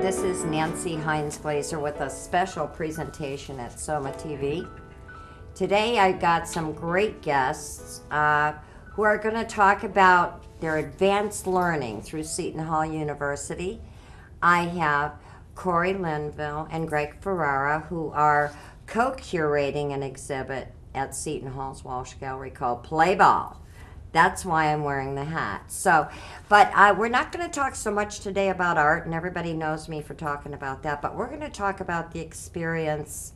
This is Nancy Hines-Glaser with a special presentation at SOMAtv. Today I got some great guests who are going to talk about their advanced learning through Seton Hall University. I have Corey Linville and Greg Ferrara, who are co-curating an exhibit at Seton Hall's Walsh Gallery called Play Ball. That's why I'm wearing the hat. But we're not going to talk so much today about art, and everybody knows me for talking about that, but we're going to talk about the experience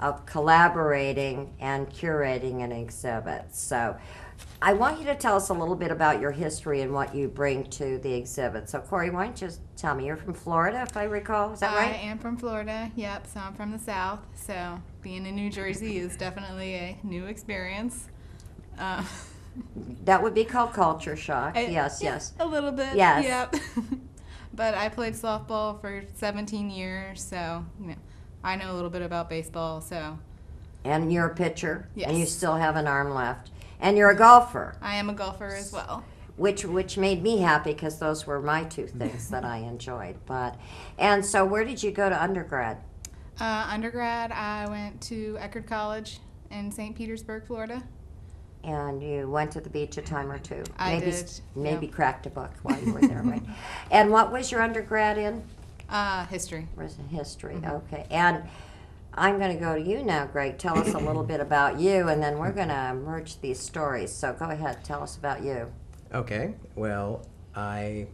of collaborating and curating an exhibit. So I want you to tell us a little bit about your history and what you bring to the exhibit. So Corey, why don't you just tell me, you're from Florida, if I recall, is that right? I am from Florida, yep, so I'm from the South, so being in New Jersey is definitely a new experience. That would be called culture shock. Yes. A little bit. Yes. Yep. But I played softball for 17 years, so I know a little bit about baseball. So. And you're a pitcher. Yes. And you still have an arm left. And you're a golfer. I am a golfer as well. Which made me happy because those were my two things that I enjoyed. And so where did you go to undergrad? Undergrad, I went to Eckerd College in St. Petersburg, Florida. And you went to the beach a time or two. I did. Maybe cracked a book while you were there, right? And what was your undergrad in? History. Was it history? Mm-hmm. Okay. And I'm going to go to you now, Greg. Tell us a little bit about you, and then we're going to merge these stories. So go ahead. Tell us about you. Okay. Well, I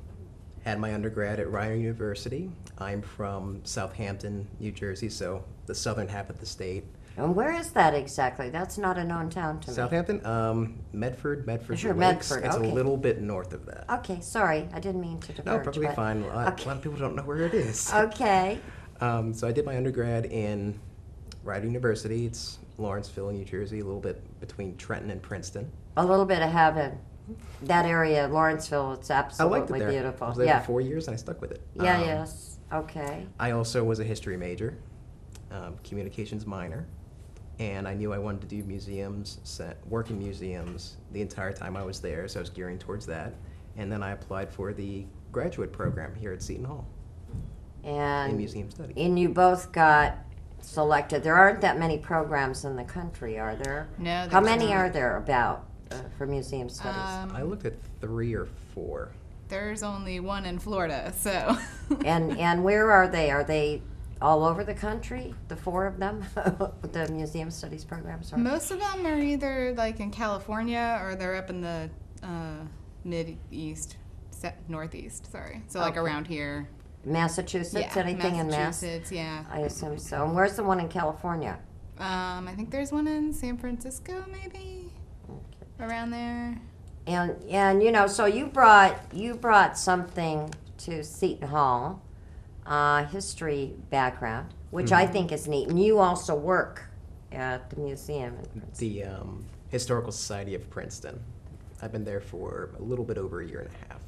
had my undergrad at Rider University. I'm from Southampton, New Jersey, so the southern half of the state. And where is that exactly? That's not a known town to me. Southampton, Medford, Sure, Lakes. Medford, It's okay. a little bit north of that. Okay, sorry. I didn't mean to diverge. No, perfectly but- fine. A lot Okay. of people don't know where it is. Okay. So I did my undergrad in Rider University. It's Lawrenceville, New Jersey, a little bit between Trenton and Princeton. A little bit of heaven. That area, Lawrenceville, it's I liked absolutely it there. beautiful. I was there Yeah. for 4 years and I stuck with it. Yeah, yes. Okay. I also was a history major, communications minor, and I knew I wanted to do museums, work in museums the entire time I was there, so I was gearing towards that. And then I applied for the graduate program here at Seton Hall in And museum studies. you both got selected. There aren't that many programs in the country, are there? No, How there's many not. are there about for museum studies? I looked at 3 or 4. There's only one in Florida, so. And where are they? Are they all over the country, the 4 of them, the museum studies programs? Are? Most of them are either like in California or they're up in the northeast, sorry. So like Okay. around here. Massachusetts? Yeah, Anything in Mass? Massachusetts, yeah. I assume so. And where's the one in California? I think there's one in San Francisco, maybe, around there. And so you brought something to Seton Hall, history background, which I think is neat. And you also work at the museum in Princeton. The Historical Society of Princeton. I've been there for a little bit over a year and a half.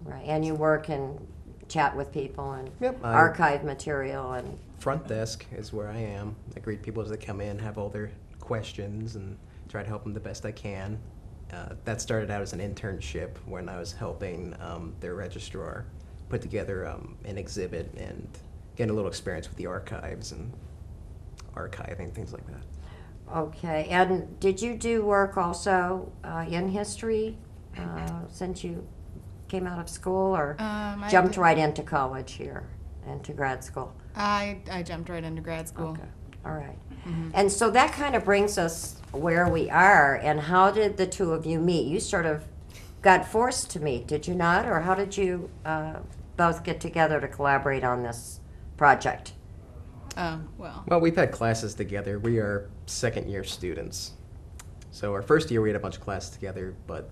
Right, and you work and chat with people and Yep, archive material and Front desk is where I am. I greet people as they come in, have all their questions, and try to help them the best I can. That started out as an internship when I was helping their registrar put together an exhibit and get a little experience with the archives and archiving, things like that. okay. And did you do work also in history since you came out of school, or I jumped did- right into college here, into grad school? I jumped right into grad school. Okay, all right. Mhm. And so that kind of brings us where we are. And how did the two of you meet? You sort of got forced to meet, did you not? Or how did you both get together to collaborate on this project? Oh, well. Well, we've had classes together. We are second-year students. So our first year we had a bunch of classes together, but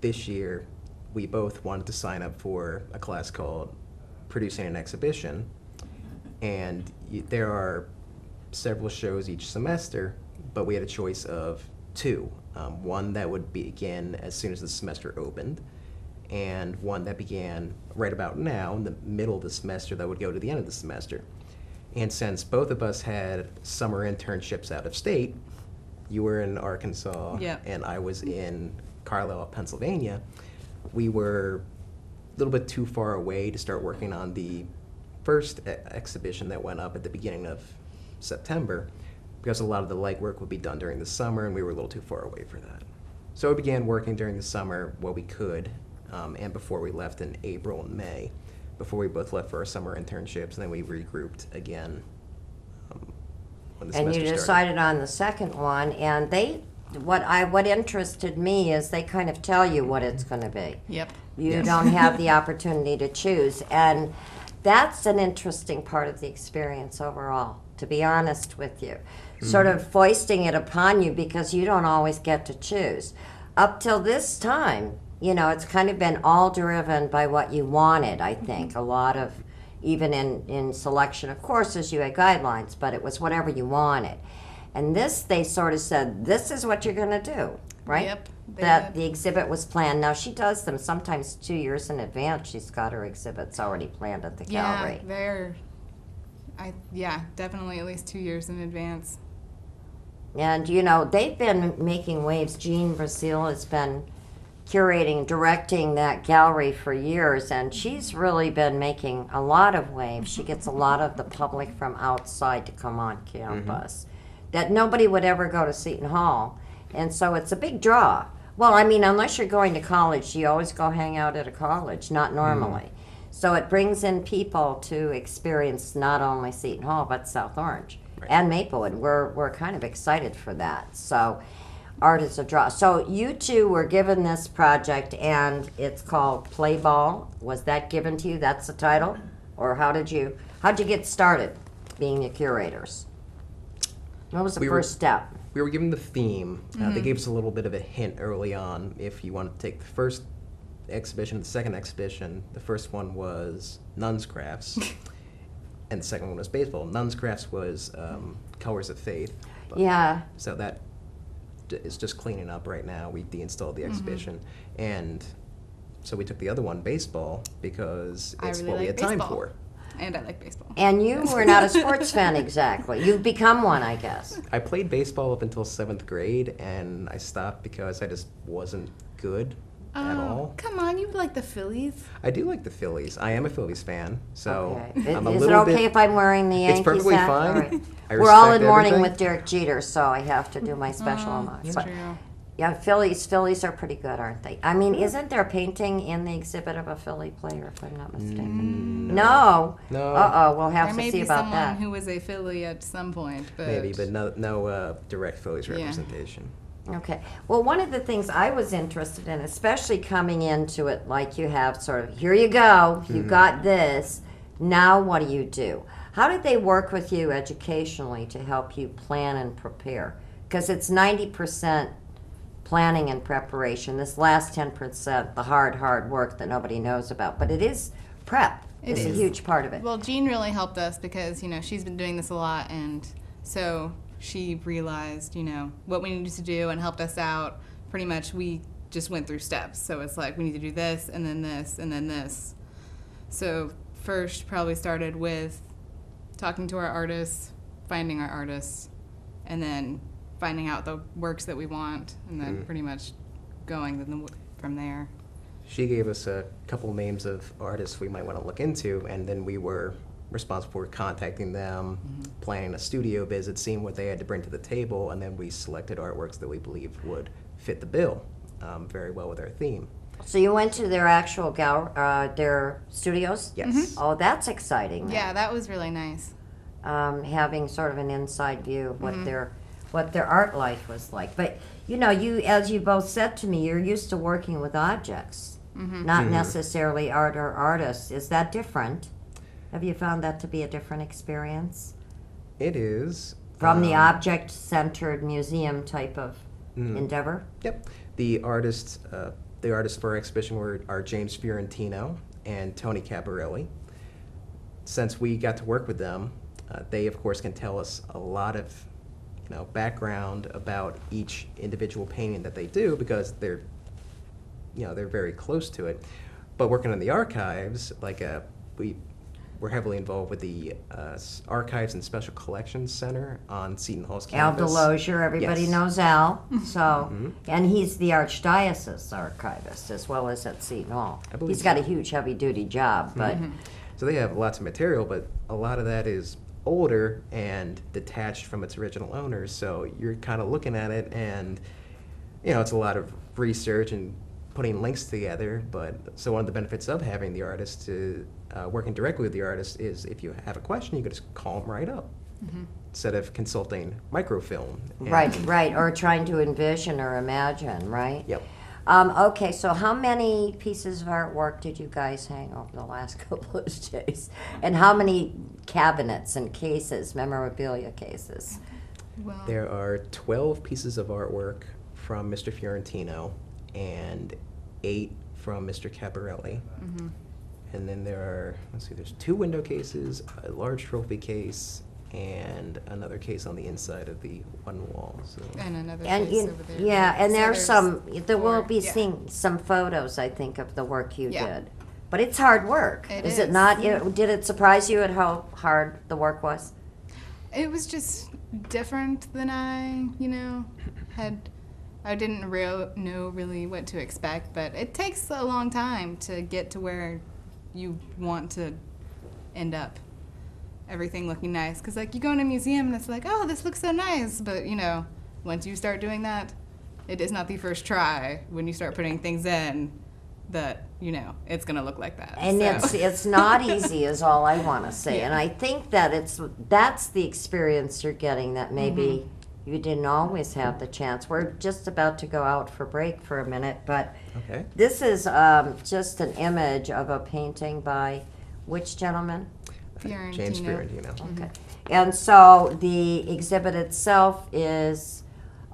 this year we both wanted to sign up for a class called Producing an Exhibition. And there are several shows each semester, but we had a choice of 2. One that would begin as soon as the semester opened, and one that began right about now, in the middle of the semester, that would go to the end of the semester. And since both of us had summer internships out of state, you were in Arkansas, Yep. and I was in Carlisle, Pennsylvania, we were a little bit too far away to start working on the first exhibition that went up at the beginning of September, because a lot of the legwork would be done during the summer, and we were a little too far away for that. So we began working during the summer while we could, and before we left in April and May, before we both left for our summer internships, and then we regrouped again when the And you semester started. decided on the second one, and what interested me is they kind of tell you what it's going to be. Yep. You Yes. don't have the opportunity to choose, and that's an interesting part of the experience overall, to be honest with you. Sort of foisting it upon you because you don't always get to choose. Up till this time, it's kind of been all driven by what you wanted, I think. A lot of, even in selection of courses, you had guidelines, but it was whatever you wanted. And this, they sort of said, this is what you're going to do, right? Yep, they That did. the exhibit was planned. Now, she does them sometimes 2 years in advance. She's got her exhibits already planned at the gallery. Definitely at least 2 years in advance. And, they've been making waves. Jean Brazil has been curating, directing that gallery for years, and she's really been making a lot of waves. She gets a lot of the public from outside to come on campus that nobody would ever go to Seton Hall. And so it's a big draw. Well, I mean, unless you're going to college, you always go hang out at a college, not normally. So it brings in people to experience not only Seton Hall, but South Orange and Maplewood. We're kind of excited for that. So art is a draw. So you two were given this project, and it's called Play Ball. Was that given to you? That's the title? Or how'd you get started being the curators? What was the first step? We were given the theme. They gave us a little bit of a hint early on if you wanted to take the first exhibition, the second exhibition. The first one was Nuns Crafts, and the second one was baseball. Nuns Crafts was Colors of Faith. Yeah. So that is just cleaning up right now. We deinstalled the exhibition, and so we took the other one, baseball, because I it's really what we like had time baseball. for. And I like baseball. And you were not a sports fan exactly. You've become one, I guess. I played baseball up until 7th grade, and I stopped because I just wasn't good at all. Come on, you like the Phillies? I do like the Phillies. I am a Phillies fan, so Okay. I'm a Is it little okay bit. if I'm wearing the Yankees It's perfectly hat? fine. All right. I We're all in respect mourning everything. with Derek Jeter, so I have to do my special homage. That's But, true. yeah, Phillies are pretty good, aren't they? I mean, isn't there a painting in the exhibit of a Philly player, if I'm not mistaken? No. No. Uh-oh, we'll have There to may see be about someone that. who was a Philly at some point, but Maybe, but no direct Phillies Yeah. representation. Okay. Well, one of the things I was interested in, especially coming into it like you have, sort of, here you go, you got this, now what do? How did they work with you educationally to help you plan and prepare? Because it's 90% planning and preparation. This last 10%, the hard work that nobody knows about. But it is prep. It It's a is. huge part of it. Well, Jean really helped us because, she's been doing this a lot, and so she realized, what we needed to do and helped us out. Pretty much we just went through steps. So it's like, we need to do this, and then this, and then this. So first probably started with talking to our artists, finding our artists, and then finding out the works that we want, and then pretty much going from there. She gave us a couple names of artists we might want to look into, and then we were responsible for contacting them, planning a studio visit, seeing what they had to bring to the table, and then we selected artworks that we believed would fit the bill very well with our theme. So you went to their actual their studios? Yes. Oh, that's exciting. Yeah, that was really nice. Having sort of an inside view of what their art life was like. But you as you both said to me, you're used to working with objects, not necessarily art or artists. Is that different? Have you found that to be a different experience It is. from the object-centered museum type of endeavor? Yep. The artists for our exhibition are James Fiorentino and Tony Cabarelli. Since we got to work with them, they of course can tell us a lot of background about each individual painting that they do because they're very close to it. But working in the archives, we're heavily involved with the Archives and Special Collections Center on Seton Hall's Al campus. Delosier, everybody Yes. knows Al. So, and he's the Archdiocese archivist as well as at Seton Hall. I believe He's got so. a huge heavy-duty job, but So they have lots of material, but a lot of that is older and detached from its original owners. So you're kind of looking at it, and it's a lot of research and putting links together. But so one of the benefits of having the artist to working directly with the artist is if you have a question, you can just call them right up instead of consulting microfilm. And- right, or trying to envision or imagine, right? Yep. Okay, so how many pieces of artwork did you guys hang over the last couple of days? And how many cabinets and cases, memorabilia cases? Well, There are 12 pieces of artwork from Mr. Fiorentino and 8 from Mr. Caparelli. And then there's 2 window cases, a large trophy case, and another case on the inside of the one wall. So and another And case you, over there. yeah, and So there's some. There will 4, be yeah. seeing some photos, I think, of the work you Yeah. did. But it's hard work. It Is it is. not? Did it surprise you at how hard the work was? It was just different than I had. I didn't know really what to expect, but it takes a long time to get to where you want to end up. Everything looking nice, because like you go in a museum and it's like, oh, this looks so nice, but once you start doing that, it is not the first try when you start putting things in that it's gonna look like that. And So- it's not easy, is all I want to say. Yeah. And I think that that's the experience you're getting that maybe you didn't always have the chance. We're just about to go out for break for a minute, but okay. this is just an image of a painting by which gentleman? James Fiorentino. Fiorentino. Okay. And so the exhibit itself is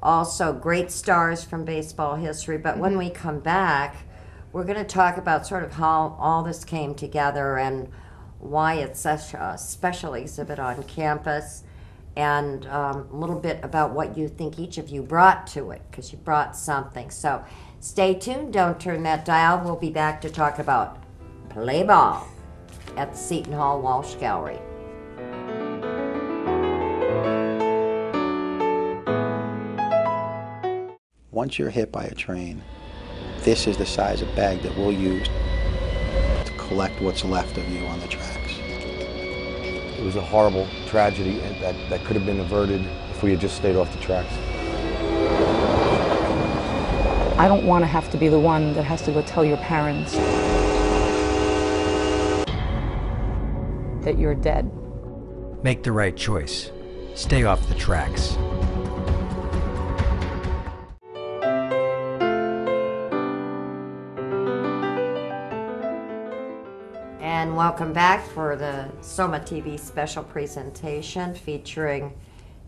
also great stars from baseball history. But when we come back, we're going to talk about sort of how all this came together and why it's such a special exhibit on campus, and a little bit about what you think each of you brought to it, because you brought something. So stay tuned. Don't turn that dial. We'll be back to talk about play ball at the Seton Hall Walsh Gallery. Once you're hit by a train, this is the size of bag that we'll use to collect what's left of you on the tracks. It was a horrible tragedy that could have been averted if we had just stayed off the tracks. I don't want to have to be the one that has to go tell your parents that you're dead. Make the right choice. Stay off the tracks. And welcome back for the SOMAtv special presentation featuring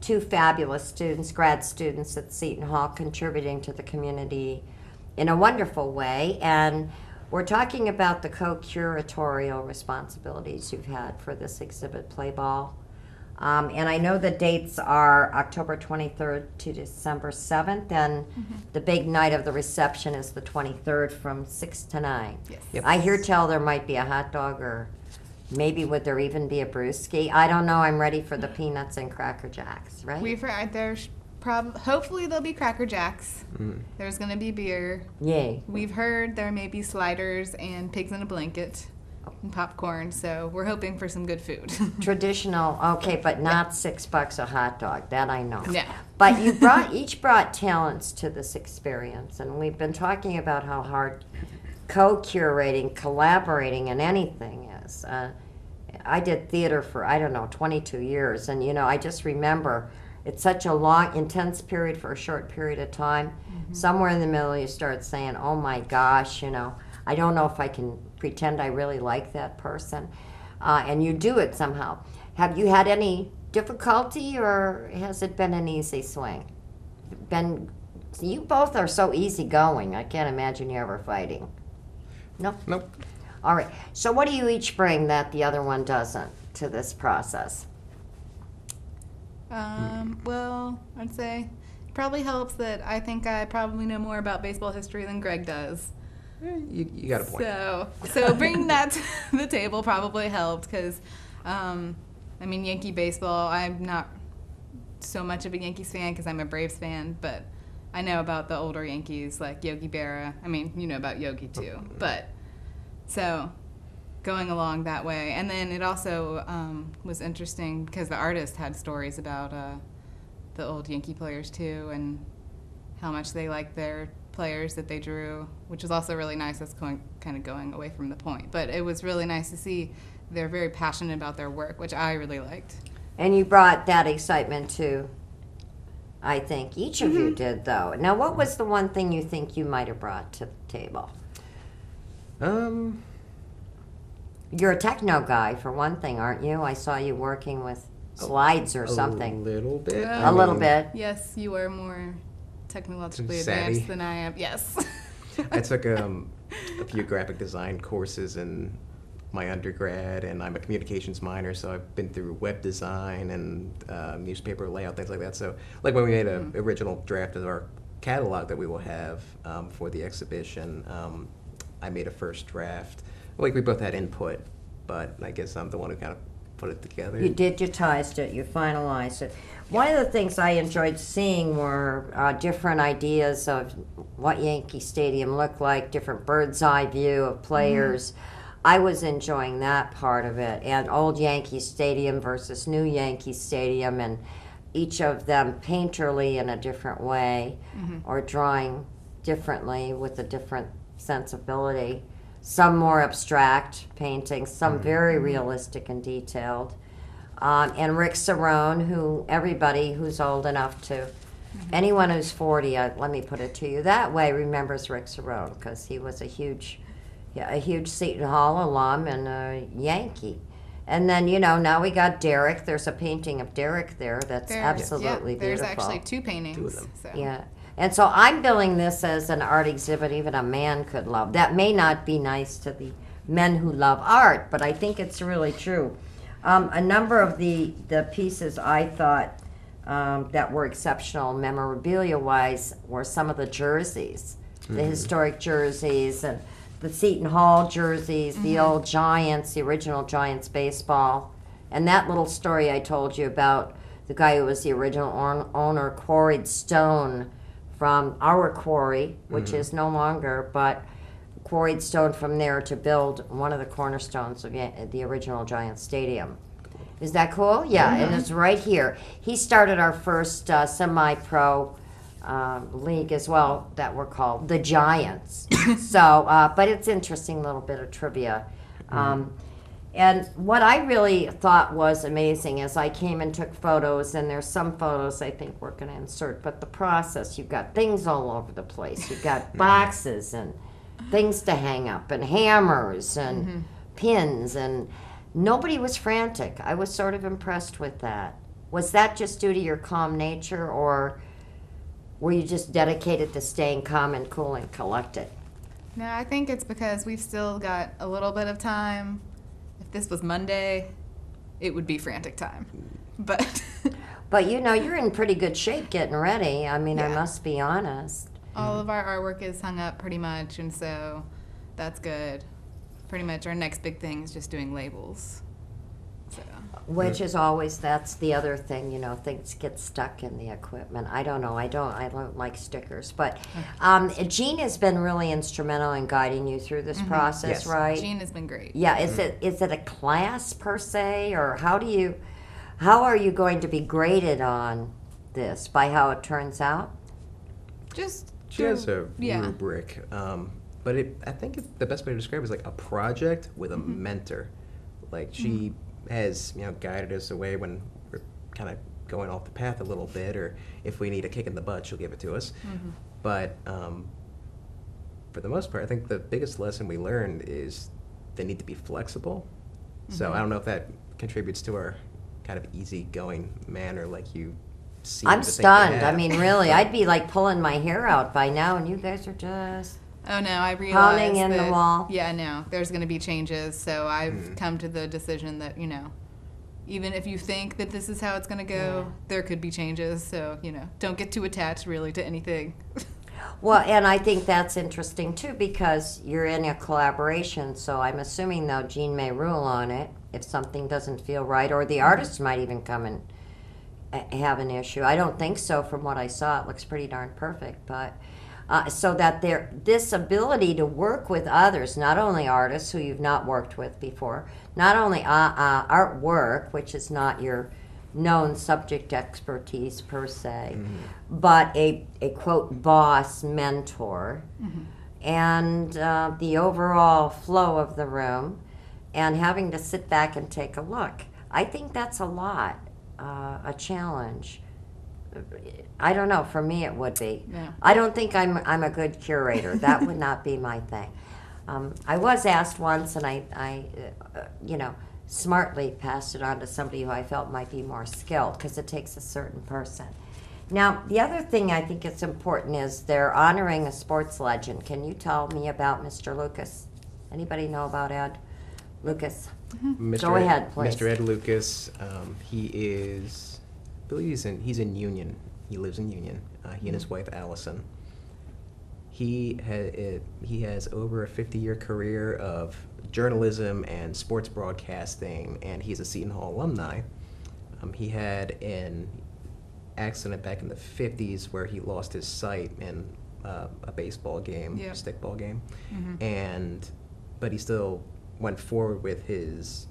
2 fabulous students, grad students at Seton Hall, contributing to the community in a wonderful way. And we're talking about the co-curatorial responsibilities you've had for this exhibit, Play Ball. And I know the dates are October 23rd to December 7th, and the big night of the reception is the 23rd from 6 to 9. Yes. Yep. I hear tell there might be a hot dog, or maybe would there even be a brewski? I don't know. I'm ready for the peanuts and Cracker Jacks, right? We've heard there's hopefully there'll be Cracker Jacks. There's gonna be beer. Yay. We've heard there may be sliders and pigs in a blanket and popcorn, so we're hoping for some good food. Traditional, okay, but not $6 a hot dog. That I know. No. But you each brought talents to this experience, and we've been talking about how hard co-curating, collaborating, and anything is. I did theater for 22 years, and I just remember it's such a long, intense period for a short period of time. Somewhere in the middle, you start saying, "Oh my gosh, I don't know if I can pretend I really like that person," and you do it somehow. Have you had any difficulty, or has it been an easy swing? You both are so easygoing. I can't imagine you ever fighting. No? Nope. All right. So what do you each bring that the other one doesn't to this process? Well, I'd say it probably helps that I think I probably know more about baseball history than Greg does. You got a point. So bringing that to the table probably helped because, I mean, Yankee baseball, I'm not so much of a Yankees fan because I'm a Braves fan, but I know about the older Yankees like Yogi Berra. I mean, you know about Yogi too. But so going along that way. And then it also was interesting because the artist had stories about the old Yankee players too and how much they liked their players that they drew, which was also really nice. That's kind of going away from the point. But it was really nice to see they're very passionate about their work, which I really liked. And you brought that excitement to, I think, each of you did, though. Now, what was the one thing you think you might have brought to the table? You're a techno guy, for one thing, aren't you? I saw you working with slides or something. A little bit. A little bit. Yes, you are more technologically Savvy. advanced than I am. Yes. I took a few graphic design courses in my undergrad, and I'm a communications minor, so I've been through web design and newspaper layout, things like that. So, like when we made an original draft of our catalog that we will have for the exhibition, I made a first draft. Like, we both had input, but I guess I'm the one who kind of put it together. You digitized it, you finalized it. One of the things I enjoyed seeing were different ideas of what Yankee Stadium looked like, different bird's eye view of players. I was enjoying that part of it, and old Yankee Stadium versus new Yankee Stadium, and each of them painterly in a different way, or drawing differently with a different sensibility. Some more abstract paintings, some very realistic and detailed. And Rick Cerrone, who everybody who's old enough to, anyone who's 40, let me put it to you that way, remembers Rick Cerrone, because he was a huge Seton Hall alum and a Yankee. And then, now we got Derek. There's a painting of Derek there that's absolutely there's beautiful. Actually 2 paintings. 2 of them. So. Yeah. And so I'm billing this as an art exhibit even a man could love. That may not be nice to the men who love art, but I think it's really true. A number of the pieces I thought that were exceptional memorabilia-wise were some of the jerseys, the historic jerseys, and the Seton Hall jerseys, the old Giants, the original Giants baseball. And that little story I told you about the guy who was the original owner quarried stone from our quarry, which is no longer, but quarried stone from there to build one of the cornerstones of the original Giants Stadium. Is that cool? Yeah, and it's right here. He started our first semi-pro league as well that were called the Giants. So, but it's interesting little bit of trivia. And what I really thought was amazing is I came and took photos, and there's some photos I think we're going to insert, but the process, you've got things all over the place. You've got boxes and things to hang up and hammers and pins, and nobody was frantic. I was sort of impressed with that. Was that just due to your calm nature, or were you just dedicated to staying calm and cool and collected? No, I think it's because we've still got a little bit of time. If this was Monday, it would be frantic time. But But you're in pretty good shape getting ready. I mean, I must be honest. all of our artwork is hung up pretty much, and so that's good. Pretty much our next big thing is just doing labels. So. Which is always, that's the other thing, things get stuck in the equipment. I don't know, I don't like stickers. But Jean has been really instrumental in guiding you through this process, Yes. right? Jean has been great. Yeah, is it a class per se, or how are you going to be graded on this, by how it turns out? Just She has a yeah. rubric, but I think the best way to describe it is like a project with a mentor. Like, she has guided us away when we're kind of going off the path a little bit, or if we need a kick in the butt, she'll give it to us. But for the most part, I think the biggest lesson we learned is they need to be flexible. So I don't know if that contributes to our kind of easygoing manner, like you seem I'm to think they stunned. have. I mean, really, I'd be like pulling my hair out by now, and you guys are just... Oh no, I realized Pounding in the that, wall. Yeah, no, there's going to be changes. So I've come to the decision that even if you think that this is how it's going to go, there could be changes. So don't get too attached really to anything. Well, and I think that's interesting too because you're in a collaboration. So I'm assuming though Jean may rule on it if something doesn't feel right, or the artist might even come and have an issue. I don't think so. From what I saw, it looks pretty darn perfect. But so that this ability to work with others, not only artists who you've not worked with before, not only artwork, which is not your known subject expertise per se, but a quote boss mentor, and the overall flow of the room, and having to sit back and take a look. I think that's a lot, a challenge. I don't know. For me, it would be. Yeah. I don't think I'm a good curator. That would not be my thing. I was asked once, and I smartly passed it on to somebody who I felt might be more skilled because it takes a certain person. Now, the other thing I think is important is they're honoring a sports legend. Can you tell me about Mr. Lucas? Anybody know about Ed Lucas? Go ahead, please. Mr. Ed Lucas, he is, I believe he's in Union. He lives in Union. He and his wife, Allison. He has over a 50-year career of journalism and sports broadcasting, and he's a Seton Hall alumni. He had an accident back in the 50s where he lost his sight in a baseball game, Yep. stickball game, but he still went forward with his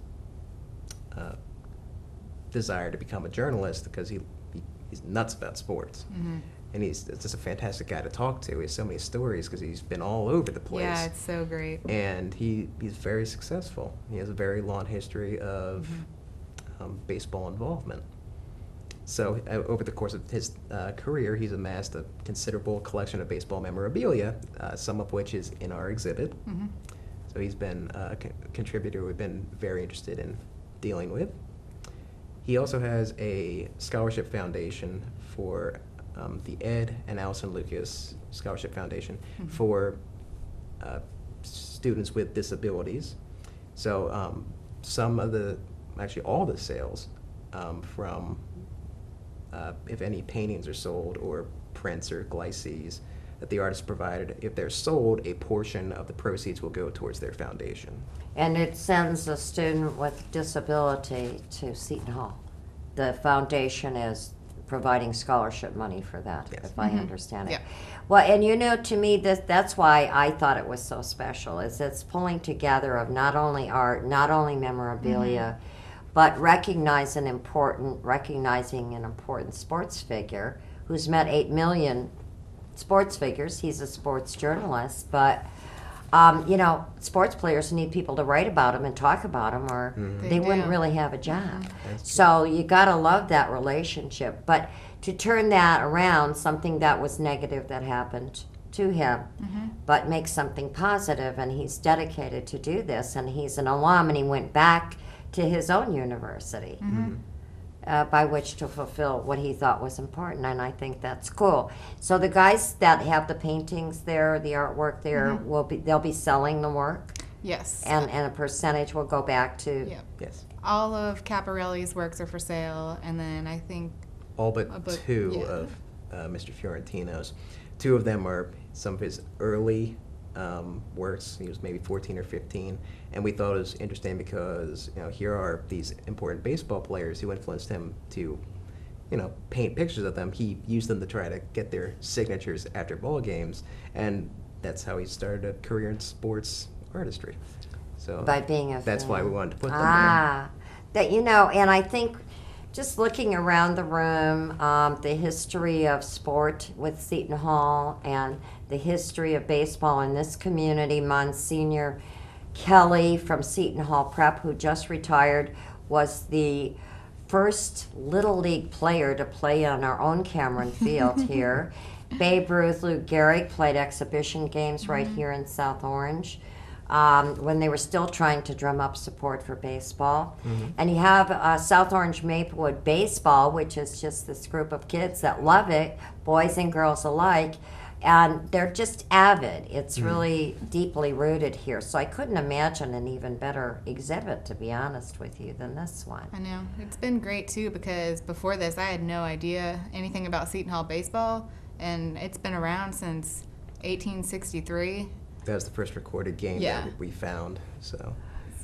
desire to become a journalist because he's nuts about sports. And he's just a fantastic guy to talk to. He has so many stories because he's been all over the place. Yeah, it's so great. And he's very successful. He has a very long history of baseball involvement. So over the course of his career, he's amassed a considerable collection of baseball memorabilia, some of which is in our exhibit. So he's been a contributor we've been very interested in dealing with. He also has a scholarship foundation for the Ed and Allison Lucas Scholarship Foundation for students with disabilities. So actually all the sales from, if any paintings are sold or prints or glyces that the artist provided, if they're sold, a portion of the proceeds will go towards their foundation. And it sends a student with disability to Seton Hall. The foundation is providing scholarship money for that, Yes. if I understand it. Yeah. Well, and to me, that's why I thought it was so special, is it's pulling together of not only art, not only memorabilia, but recognizing an important sports figure who's met 8 million sports figures. He's a sports journalist, but sports players need people to write about them and talk about them, or they wouldn't really have a job. So you gotta love that relationship. But to turn that around, something that was negative that happened to him, but make something positive, and he's dedicated to do this, and he's an alum, and he went back to his own university. By which to fulfill what he thought was important, and I think that's cool. So the guys that have the paintings there, the artwork there, they'll be selling the work, Yes. and a percentage will go back to. Yep. Yes. All of Caparelli's works are for sale, and then I think All but A book, two yeah. of Mr. Fiorentino's. Two of them are some of his early works. He was maybe 14 or 15, and we thought it was interesting because here are these important baseball players who influenced him to paint pictures of them. He used them to try to get their signatures after ball games, and that's how he started a career in sports artistry. So By being a that's fan. why we wanted to put them there. That and I think just looking around the room, the history of sport with Seton Hall and the history of baseball in this community. Monsignor Kelly from Seton Hall Prep, who just retired, was the first Little League player to play on our own Cameron Field here. Babe Ruth, Lou Gehrig played exhibition games right here in South Orange. When they were still trying to drum up support for baseball. And you have South Orange Maplewood Baseball, which is just this group of kids that love it, boys and girls alike, and they're just avid. It's really deeply rooted here. So I couldn't imagine an even better exhibit, to be honest with you, than this one. I know. It's been great, too, because before this, I had no idea anything about Seton Hall baseball. and it's been around since 1863. That was the first recorded game Yeah. that we found. So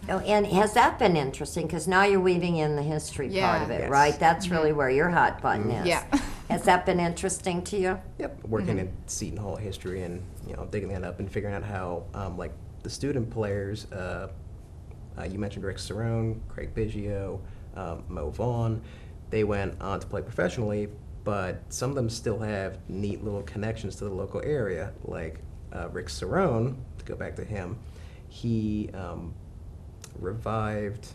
Oh, and has that been interesting? Because now you're weaving in the history part Yeah. of it, Yes. right? That's really where your hot button is. Yeah. Has that been interesting to you? yep, working in Seton Hall history and digging that up and figuring out how like the student players. You mentioned Rick Cerrone, Craig Biggio, Mo Vaughn. They went on to play professionally, but some of them still have neat little connections to the local area. Like Rick Cerrone, to go back to him, he revived.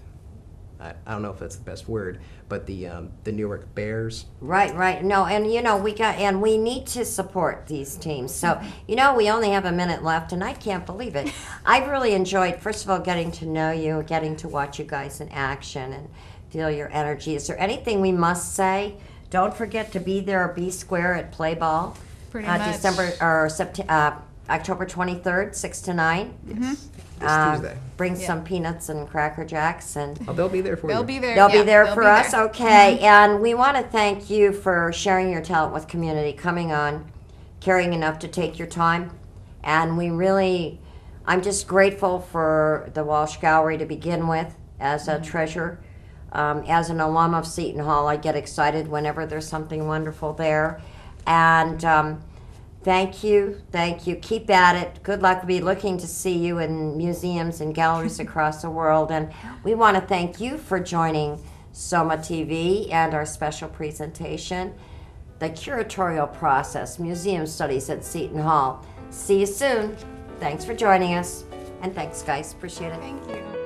I don't know if that's the best word, but the Newark Bears. Right. No, and we need to support these teams. So, we only have a minute left, and I can't believe it. I've really enjoyed, first of all, getting to know you, getting to watch you guys in action and feel your energy. Is there anything we must say? Don't forget to be there or be square at Play Ball. Pretty much. October 23rd, 6 to 9. Yes, this Tuesday. Bring Yeah. some peanuts and Cracker Jacks and Oh, they'll be there for They'll you. be there. they'll be yeah, there they'll for be us. there. Okay. And we want to thank you for sharing your talent with community, coming on, caring enough to take your time. And I'm just grateful for the Walsh Gallery to begin with as a treasure. As an alum of Seton Hall, I get excited whenever there's something wonderful there. And thank you. Keep at it. Good luck. We'll be looking to see you in museums and galleries across the world. And we want to thank you for joining SOMAtv and our special presentation, The Curatorial Process, Museum Studies at Seton Hall. See you soon. Thanks for joining us. And thanks, guys. Appreciate it. Thank you.